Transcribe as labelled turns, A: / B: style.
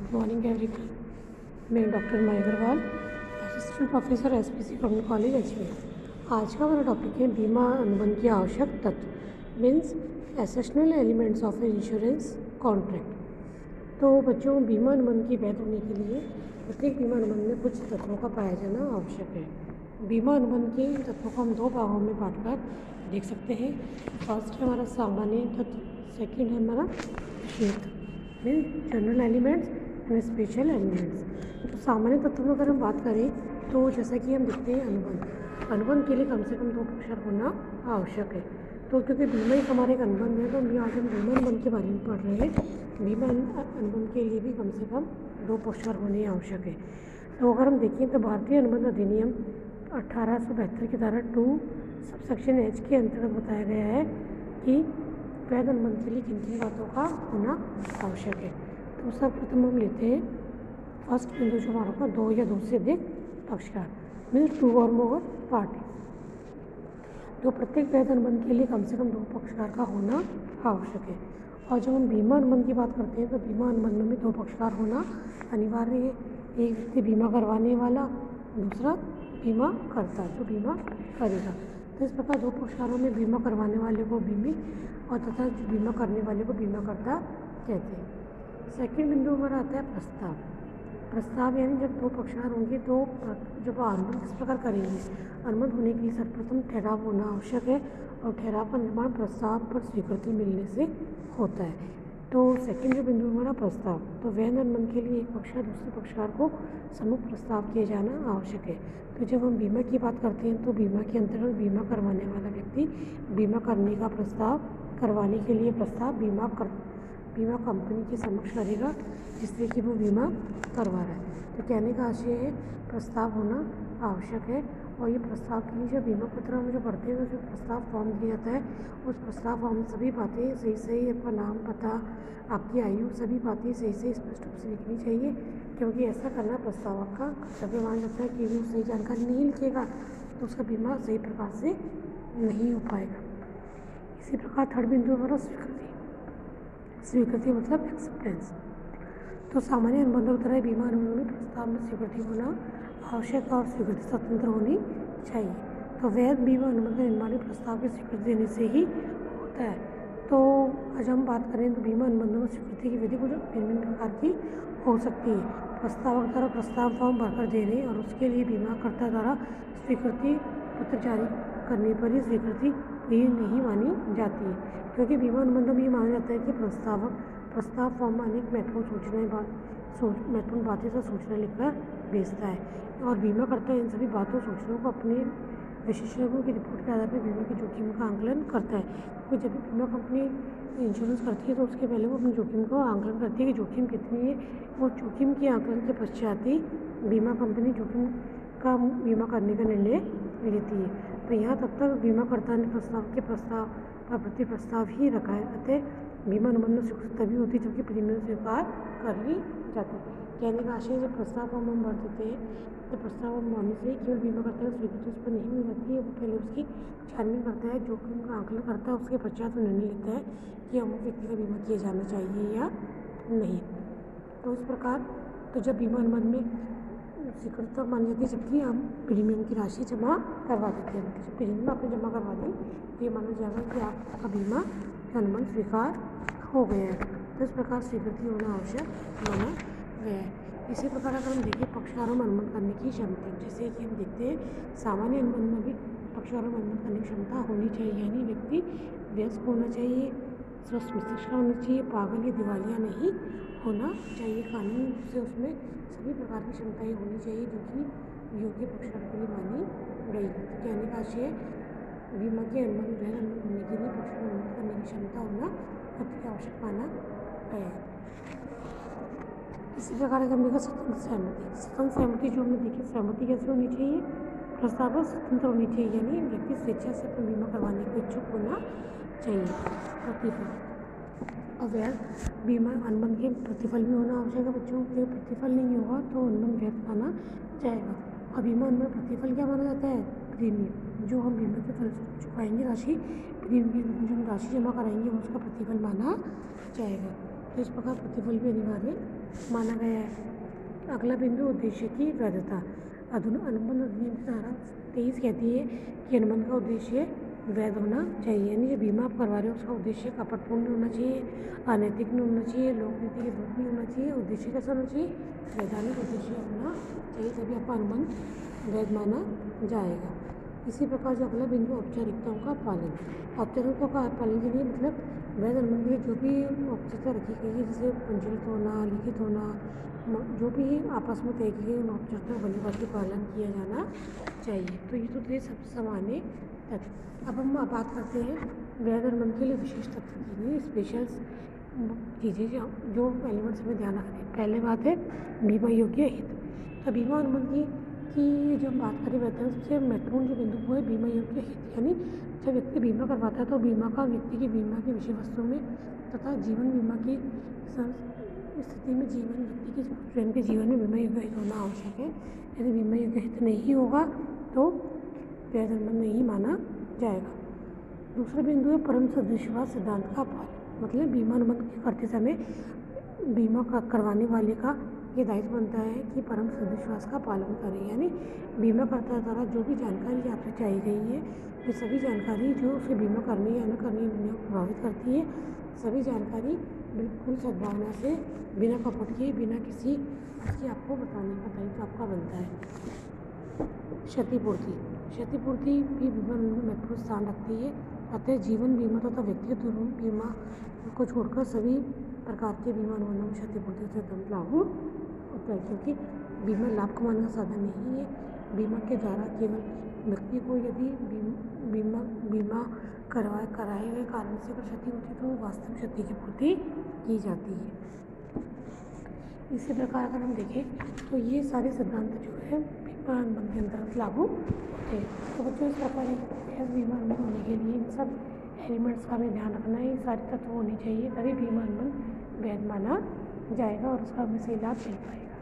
A: Good morning everyone. मैं doctor May Agarwal, assistant professor SPC government college Ajmer. आज का हमारा टॉपिक है बीमा अनुबंध के आवश्यक तत्व, means essential elements of insurance contract. तो बच्चों, बीमा अनुबंध की वैध होने के लिए प्रत्येक बीमा अनुबंध में कुछ तत्वों का पाया जाना आवश्यक है। बीमा अनुबंध के इन तत्वों को हम दो भागों में बांटकर देख सकते हैं। फर्स्ट है हमारा सामान्य तत्व, सेकेंड है हमारा विशेष तत्व, means general elements and special elements. तो सामान्य तत्वों में अगर हम बात करें तो जैसा कि हम देखते हैं अनुबंध के लिए कम से कम दो पक्षकार होना आवश्यक है। तो क्योंकि बीमा एक हमारे एक अनुबंध है, तो आज हम बीमा अनुबंध के बारे में पढ़ रहे हैं। बीमा अनुबंध के लिए भी कम से कम दो पक्षकार होने आवश्यक है। तो अगर हम देखें तो भारतीय अनुबंध अधिनियम 1872 की धारा 2 सबसेक्शन एच के अंतर्गत बताया गया है कि वैध अनुबंध के लिए किन किन बातों का होना आवश्यक है। तो सर्वप्रथम हम लेते हैं फर्स्ट बिंदु जो हमारा होगा, दो या दो से अधिक पक्षकार, मीन्स टू और मोर पार्टी। तो प्रत्येक वैध अनुबंध के लिए कम से कम दो पक्षकार का होना आवश्यक है। और जब हम बीमा अनुबंध की बात करते हैं तो बीमा अनुबंध में दो पक्षकार होना अनिवार्य है। एक व्यक्ति बीमा करवाने वाला, दूसरा बीमा करता जो बीमा करेगा। तो इस प्रकार दो पक्षकारों में बीमा करवाने वाले को बीमित और तथा जो बीमा करने वाले को बीमा करता कहते हैं। सेकंड बिंदु हमारा आता है प्रस्ताव, यानी जब दो पक्षकार होंगे तो जब अनुबंध किस प्रकार करेंगे। अनुबंध होने के लिए सर्वप्रथम ठहराव होना आवश्यक है और ठहराव का निर्माण प्रस्ताव पर स्वीकृति मिलने से होता है। तो सेकंड जो बिंदु हमारा प्रस्ताव, तो वैध अनुबंध के लिए एक पक्षकार दूसरे पक्षकार को सम्मुख प्रस्ताव किया जाना आवश्यक है। तो जब हम बीमा की बात करते हैं तो बीमा के अंतर्गत बीमा करवाने वाला व्यक्ति बीमा करने का प्रस्ताव करवाने के लिए प्रस्ताव बीमा कंपनी के समक्ष करेगा जिससे कि वो बीमा करवा रहा है। तो कहने का आशय है प्रस्ताव होना आवश्यक है। और ये प्रस्ताव के लिए जब बीमा पत्र हम जो पढ़ते हैं तो जो प्रस्ताव फॉर्म दिया जाता है उस प्रस्ताव फॉर्म में सभी बातें सही आपका नाम, पता, आपकी आयु, सभी बातें सही स्पष्ट रूप से लिखनी चाहिए, क्योंकि ऐसा करना प्रस्तावक का कर्तव्य माना जाता है कि वो सही जानकारी नहीं लिखेगा तो उसका बीमा सही प्रकार से नहीं हो पाएगा। इसी प्रकार थर्ड बिंदु हमारा स्वीकृति मतलब एक्सेप्टेंस। तो सामान्य अनुबंधों की तरह बीमा अनुबंध में प्रस्ताव में स्वीकृति होना आवश्यक और स्वीकृति स्वतंत्र होनी चाहिए। तो वैध बीमा अनुबंध का निर्माण प्रस्ताव की स्वीकृति देने से ही होता है। तो आज हम बात करें तो बीमा अनुबंधों में स्वीकृति की विधि कुछ भिन्न प्रकार की हो सकती है। प्रस्तावक द्वारा प्रस्ताव फॉर्म भरकर देने और उसके लिए बीमाकर्ता द्वारा स्वीकृति पत्र जारी करने पर ही स्वीकृति भी नहीं मानी जाती है, क्योंकि बीमा अनुबंधों में ये माना जाता है कि प्रस्ताव फॉर्म में अनेक महत्वपूर्ण बातें से सूचना लिखकर भेजता है और बीमा करता इन सभी बातों सूचनाओं को अपने विशेषज्ञों की रिपोर्ट के आधार पर बीमा की जोखिम का आंकलन करता है। क्योंकि जब भी बीमा कंपनी इंश्योरेंस करती है तो उसके पहले वो अपनी जोखिम का आंकलन करती है कि जोखिम कितनी है। वो जोखिम के आंकलन के पश्चात ही बीमा कंपनी जोखिम का बीमा करने का निर्णय लेती है। तो यहाँ तब तक बीमाकर्ता ने प्रस्ताव का प्रति प्रस्ताव ही रखा है। अतः बीमा अनुबंध में स्वीकृति तभी होती है जबकि प्रीमियम स्वीकार कर ली जाती है। कहने का आशय जब प्रस्ताव फॉर्म हम भर देते हैं तो प्रस्ताव फॉर्म भरने से केवल बीमाकर्ता की स्वीकृति उस पर नहीं मिल जाती है, वो पहले उसकी छानबीन करता है, जोखिम का आंकलन करता है, उसके पश्चात वो निर्णय लेता है कि अमुक व्यक्ति का बीमा किया जाना चाहिए या नहीं। तो इस प्रकार तो जब बीमा अनुबंध में स्वीकृति तब मानी जाती है जबकि हम प्रीमियम की राशि जमा करवा देते हैं। जब प्रीमियम आपने जमा करवा दी तो ये माना जाएगा कि आपका बीमा अनुबंध स्वीकार हो गया है। तो इस प्रकार स्वीकृति होना आवश्यक माना गया है। इसी प्रकार अगर हम देखें पक्षकारों में अनुबंध करने की क्षमता, जैसे कि हम देखते हैं सामान्य अनुबंध में भी पक्षकारों में अनुबंध करने की क्षमता होनी चाहिए, यानी व्यक्ति वयस्क होना चाहिए, स्वस्थ मस्तिष्क का होना चाहिए, पागल या दिवालिया नहीं होना चाहिए। कानून से उसमें सभी प्रकार की क्षमताएं होनी चाहिए जो कि योग्य पक्षकार के लिए मानी गई। तो कहने का आशय बीमा के अनुबंध होने के लिए पक्षकार अनुबंध करने की क्षमता होना अति आवश्यक माना गया है। इसी प्रकार अगर हमने स्वतंत्र सहमति जो हमने देखी, सहमति कैसे होनी चाहिए, प्रस्ताव स्वतंत्र होनी चाहिए, यानी व्यक्ति स्वेच्छा से अपना बीमा करवाने को इच्छुक होना चाहिए। प्रतिफल अवैध बीमा अनुबंध के प्रतिफल भी होना आवश्यक है। बच्चों के प्रतिफल नहीं होगा तो अनुबंध व्यर्थ माना जाएगा। और बीमा अनुबंध प्रतिफल क्या माना जाता है? प्रीमियम, जो हम बीमा के फल चुकाएंगे राशि, प्रीमियम की जो हम राशि जमा कराएंगे उसका प्रतिफल माना जाएगा। तो इस प्रकार प्रतिफल भी अनिवार्य माना गया है। अगला बिंदु उद्देश्य की वैधता। अनुबंध अधिनियम की धारा 23 कहती है कि अनुबंध का उद्देश्य वैध होना चाहिए, यानी जो बीमा आप करवा रहे हो उसका उद्देश्य कपटपूर्ण होना चाहिए, अनैतिक नहीं होना चाहिए, लोकनीति के विरुद्ध नहीं होना चाहिए। उद्देश्य कैसा होना चाहिए? वैधानिक उद्देश्य होना चाहिए, तभी आपका अनुबंध वैध माना जाएगा। इसी प्रकार जो अगला बिंदु औपचारिकताओं का पालन। औपचारिकताओं का पालन के लिए मतलब वैध अनुबंध के लिए जो भी औपचारिकता रखी गई है, जैसे पंजीकृत होना, लिखित होना, जो भी आपस में तय की गई उन औपचारिकताओं का भली पालन किया जाना चाहिए। तो ये तो थे सब सामान्य तथ्य। अब हम बात करते हैं वैध अनुबंध के लिए विशेष तथ्य की गई स्पेशल चीज़ें जो एलिमेंट्स में ध्यान रखते हैं। पहले बात है बीमा योग्य हित। तो बीमा अनुबंध की जब हम बात करें वैध सबसे महत्वपूर्ण जो बिंदु वो है बीमा योग्य हित, यानी जब व्यक्ति बीमा करवाता है तो बीमा का व्यक्ति की बीमा की विषय वस्तु में तथा जीवन बीमा की स्थिति में जीवन व्यक्ति के स्वयं के जीवन में बीमा योग्य हित होना आवश्यक है। यदि बीमा योग्य हित नहीं होगा तो वैध अनुबंध नहीं माना जाएगा। दूसरा बिंदु है परम सदविश्वास सिद्धांत का पालन। मतलब बीमा अनुबंध करते समय बीमा करवाने वाले का ये दायित्व बनता है कि परम सदविश्वास का पालन करें, यानी बीमाकर्ता द्वारा जो भी जानकारी आपसे चाहिए गई है ये सभी जानकारी जो उसे बीमा करने या न करने निर्णय को प्रभावित करती है, सभी जानकारी बिल्कुल सद्भावना से बिना कपट किए बिना किसी उसकी आपको बताने का दायित्व आपका बनता है। क्षतिपूर्ति। क्षतिपूर्ति भी बीमा में महत्वपूर्ण स्थान रखती है। अतः जीवन बीमा तथा व्यक्तिगत बीमा को छोड़कर सभी प्रकार के बीमा अनुबंधों में क्षतिपूर्ति सिद्धांत लागू होता है, क्योंकि बीमा लाभ कमाने का साधन नहीं है। बीमा के द्वारा केवल व्यक्ति को यदि बीमा कराए गए कारण से अगर क्षति होती है तो वास्तविक क्षति की पूर्ति की जाती है। इसी प्रकार अगर हम देखें तो ये सारे सिद्धांत जो है बीमा अनुबंध के अंतर्गत लागू होते हैं। तो बच्चों इस प्रकार बीमा अनुबंध होने के लिए इन सब एलिमेंट्स का हमें ध्यान रखना है, ये सारे तत्व होने चाहिए, तभी बीमा अनुबंध वैध माना जाएगा और उसका हमें सही लाभ मिल पाएगा।